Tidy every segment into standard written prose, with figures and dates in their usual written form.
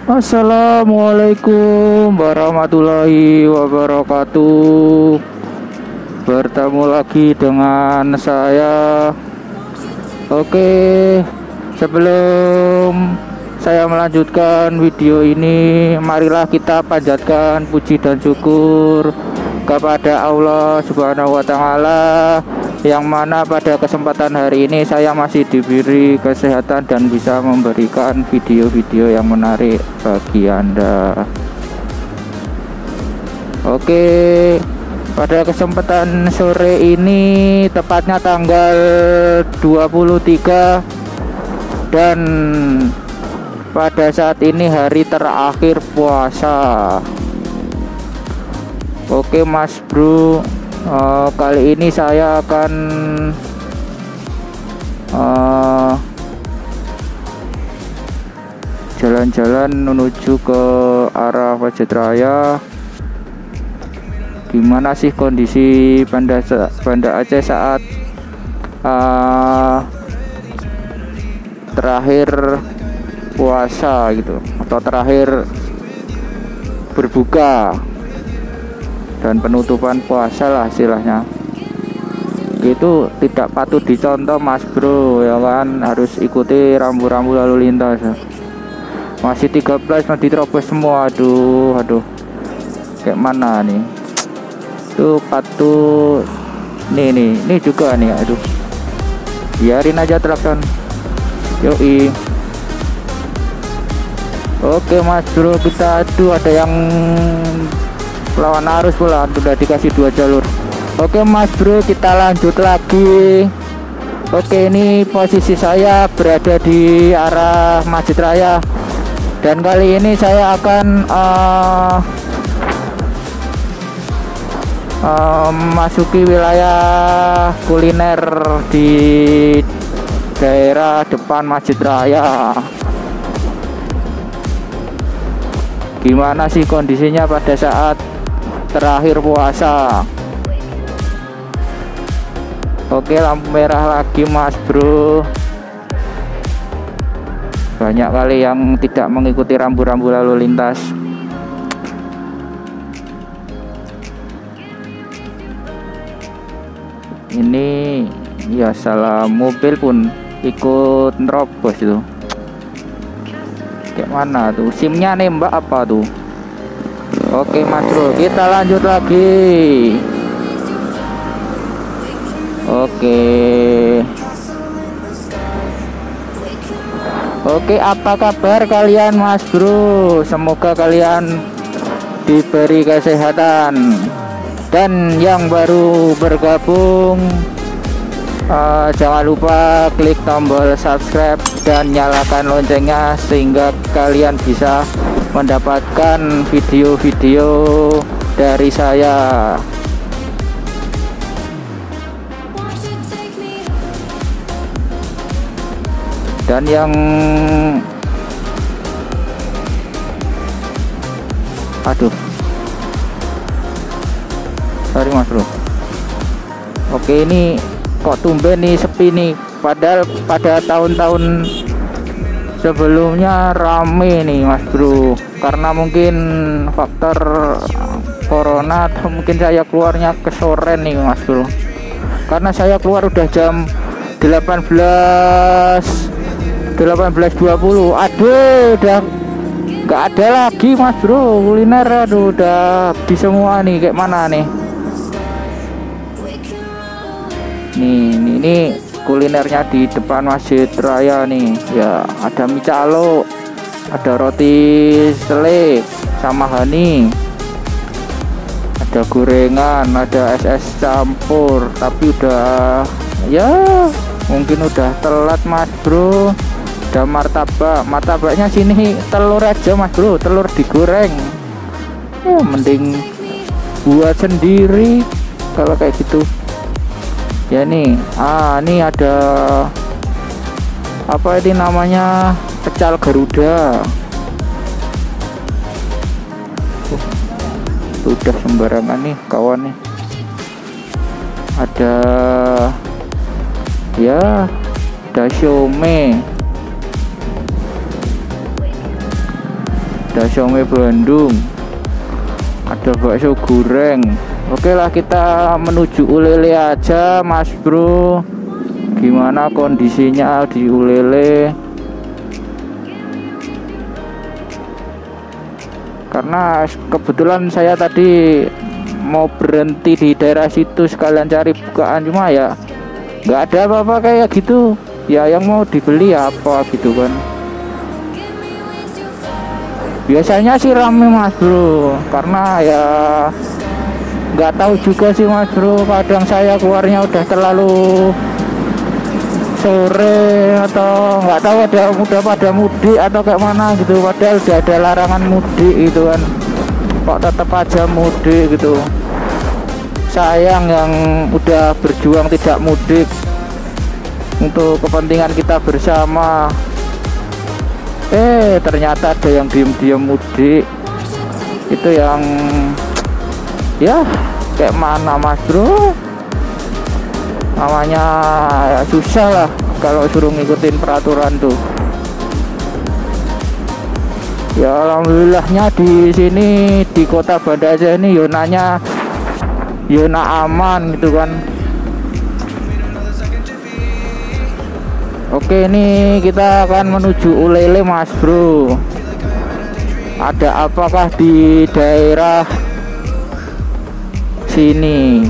Assalamualaikum warahmatullahi wabarakatuh. Bertemu lagi dengan saya. Oke, sebelum saya melanjutkan video ini, marilah kita panjatkan puji dan syukur kepada Allah Subhanahu wa Ta'ala, yang mana pada kesempatan hari ini saya masih diberi kesehatan dan bisa memberikan video-video yang menarik bagi Anda. Oke, pada kesempatan sore ini, tepatnya tanggal 23, dan pada saat ini hari terakhir puasa. Oke Mas Bro, kali ini saya akan jalan-jalan menuju ke arah Masjid Raya. Gimana sih kondisi Banda Aceh saat terakhir puasa gitu, atau terakhir berbuka dan penutupan puasa lah istilahnya. Itu tidak patut dicontoh Mas Bro, ya kan, harus ikuti rambu-rambu lalu lintas. Masih 13 masih diterobos semua. Aduh kayak mana nih, tuh patut nih juga nih. Aduh, biarin aja traktor. Yoi. Oke Mas Bro, kita ada yang lawan arus pula, sudah dikasih 2 jalur. Oke Mas Bro, kita lanjut lagi. Oke, ini posisi saya berada di arah Masjid Raya, dan kali ini saya akan memasuki wilayah kuliner di daerah depan Masjid Raya. Gimana sih kondisinya pada saat terakhir puasa? Oke, lampu merah lagi Mas Bro. Banyak kali yang tidak mengikuti rambu-rambu lalu lintas. Ini ya salah mobil pun ikut nerobos itu. Kayak mana tuh, SIM-nya nembak apa tuh? Oke Mas Bro, kita lanjut lagi. Oke, apa kabar kalian Mas Bro? Semoga kalian diberi kesehatan. Dan yang baru bergabung, jangan lupa klik tombol subscribe dan nyalakan loncengnya sehingga kalian bisa mendapatkan video-video dari saya. Dan yang sorry Mas Bro. Oke, ini kok tumben nih sepi nih, padahal pada tahun-tahun sebelumnya rame nih Mas Bro, karena mungkin faktor corona atau mungkin saya keluarnya kesoren nih Mas Bro, karena saya keluar udah jam 18.20. Aduh, udah nggak ada lagi Mas Bro kuliner. Aduh, udah habis semua nih. Kayak mana nih? Nih kulinernya di depan Masjid Raya nih. Ya, ada mie calo, ada roti selek sama honey, ada gorengan, ada es campur. Tapi udah, ya mungkin udah telat Mas Bro. Ada martabaknya sini telur aja Mas Bro, telur digoreng. Ya mending buat sendiri kalau kayak gitu. Ya nih, ini ada apa ini namanya, pecal Garuda. Udah sembarangan nih kawan nih. Ada ya, ada siomay. ada siomay Bandung, ada bakso goreng. Oke lah, kita menuju Ulele aja Mas Bro. Gimana kondisinya di Ulele? Karena kebetulan saya tadi mau berhenti di daerah situ sekalian cari bukaan, cuma ya nggak ada apa-apa kayak gitu ya. Yang mau dibeli apa gitu kan. Biasanya sih rame Mas Bro, karena ya nggak tahu juga sih Mas Bro, kadang saya keluarnya udah terlalu sore atau nggak tahu udah pada mudik atau kayak mana gitu, padahal udah ada larangan mudik gitu kan, kok tetap aja mudik gitu. Sayang yang udah berjuang tidak mudik untuk kepentingan kita bersama, ternyata ada yang diem-diem mudik. Itu yang ya kayak mana Mas Bro, namanya ya susah lah kalau suruh ngikutin peraturan tuh. Ya alhamdulillahnya di sini di kota Banda Aceh ini yonanya yona aman gitu kan. Oke, ini kita akan menuju Ulele Mas Bro. Ada apakah di daerah sini?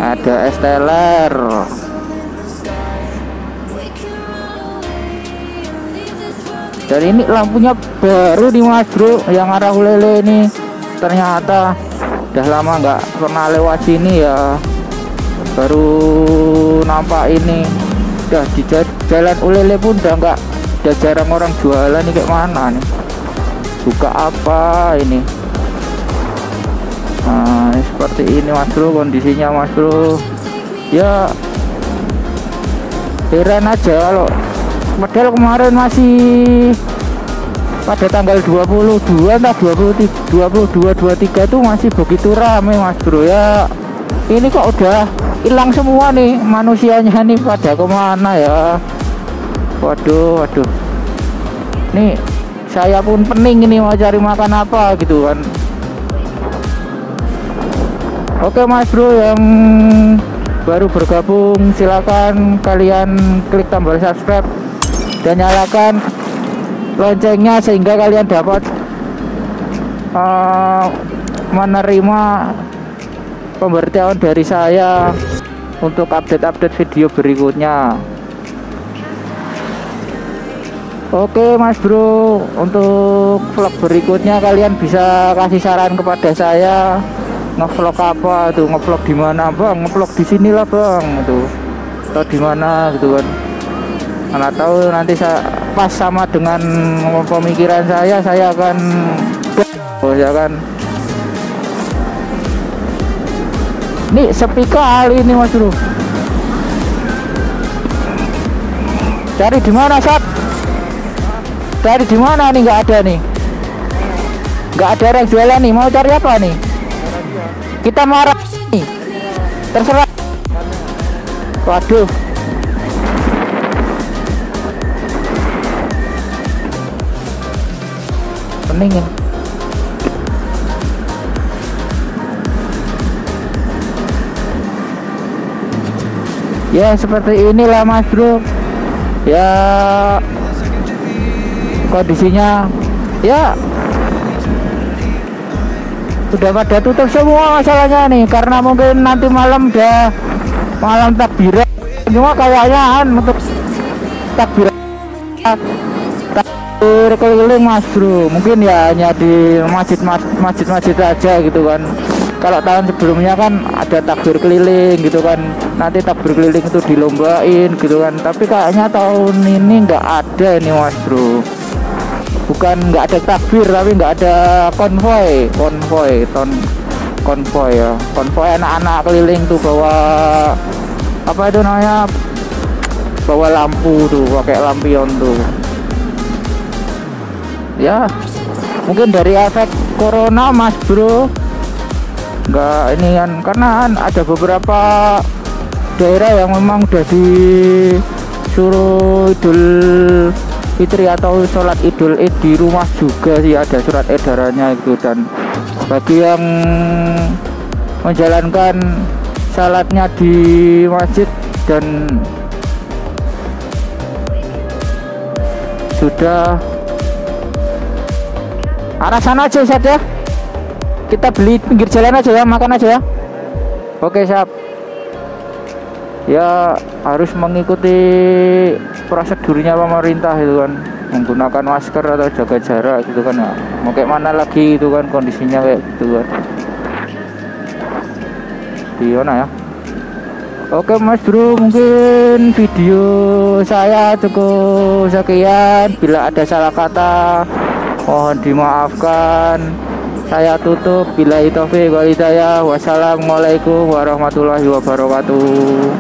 Ada Esteller. Dan ini lampunya baru nih Mas Bro, yang arah Ulele ini. Ternyata udah lama nggak pernah lewat sini ya, baru nampak ini. Udah di jalan Ulele pun udah jarang orang jualan nih. Kayak mana nih, buka apa ini? Nah seperti ini Mas Bro kondisinya Mas Bro. Ya heran aja kalau padahal kemarin masih pada tanggal 22 entah 22 23 itu masih begitu rame Mas Bro ya. Ini kok udah hilang semua nih manusianya nih, pada kemana ya? Waduh nih saya pun pening ini mau cari makan apa gitu kan. Oke Mas Bro yang baru bergabung, silakan kalian klik tombol subscribe dan nyalakan loncengnya sehingga kalian dapat menerima pemberitahuan dari saya untuk update-update video berikutnya. Oke Mas Bro, untuk vlog berikutnya kalian bisa kasih saran kepada saya, ngevlog apa tuh, ngevlog di mana Bang, ngevlog di sinilah Bang itu, atau di mana gitu kan. Mana tahu nanti saya pas sama dengan pemikiran saya akan ya kan. Nih sepi kali ini Mas Bro. Cari di mana Sat? Cari di mana nih? Nggak ada nih. Nggak ada yang jualan nih. Mau cari apa nih? Kita marah nih. Terserah. Waduh. Pening ya. Ya seperti inilah Mas Bro. Ya kondisinya ya udah pada tutup semua masalahnya nih, karena mungkin nanti malam udah malam takbiran. Cuma kayaknya untuk takbiran keliling Mas Bro, mungkin ya hanya di masjid aja gitu kan. Kalau tahun sebelumnya kan ada takbir keliling gitu kan, nanti takbir keliling itu dilombain gitu kan. Tapi kayaknya tahun ini nggak ada ini Mas Bro. Bukan nggak ada takbir, tapi nggak ada konvoy ya, konvoy anak-anak keliling tuh bawa apa itu namanya, bawa lampu tuh, pakai lampion tuh. Ya mungkin dari efek corona Mas Bro, nggak ini kan, karena ada beberapa daerah yang memang udah suruh Idul Fitri atau sholat Idul Id di rumah juga sih, ada surat edarannya itu. Dan bagi yang menjalankan salatnya di masjid dan sudah arah sana aja Ustaz ya, kita beli pinggir jalan aja ya, makan aja ya. Oke siap ya, harus mengikuti prosedurnya pemerintah itu kan, menggunakan masker atau jaga jarak gitu kan ya. Mau kayak mana lagi itu kan kondisinya kayak gitu kan. Di mana ya? Oke Mas Bro, mungkin video saya cukup sekian. Bila ada salah kata mohon dimaafkan. Saya tutup. Billahi taufiq wal hidayah. Wassalamualaikum warahmatullahi wabarakatuh.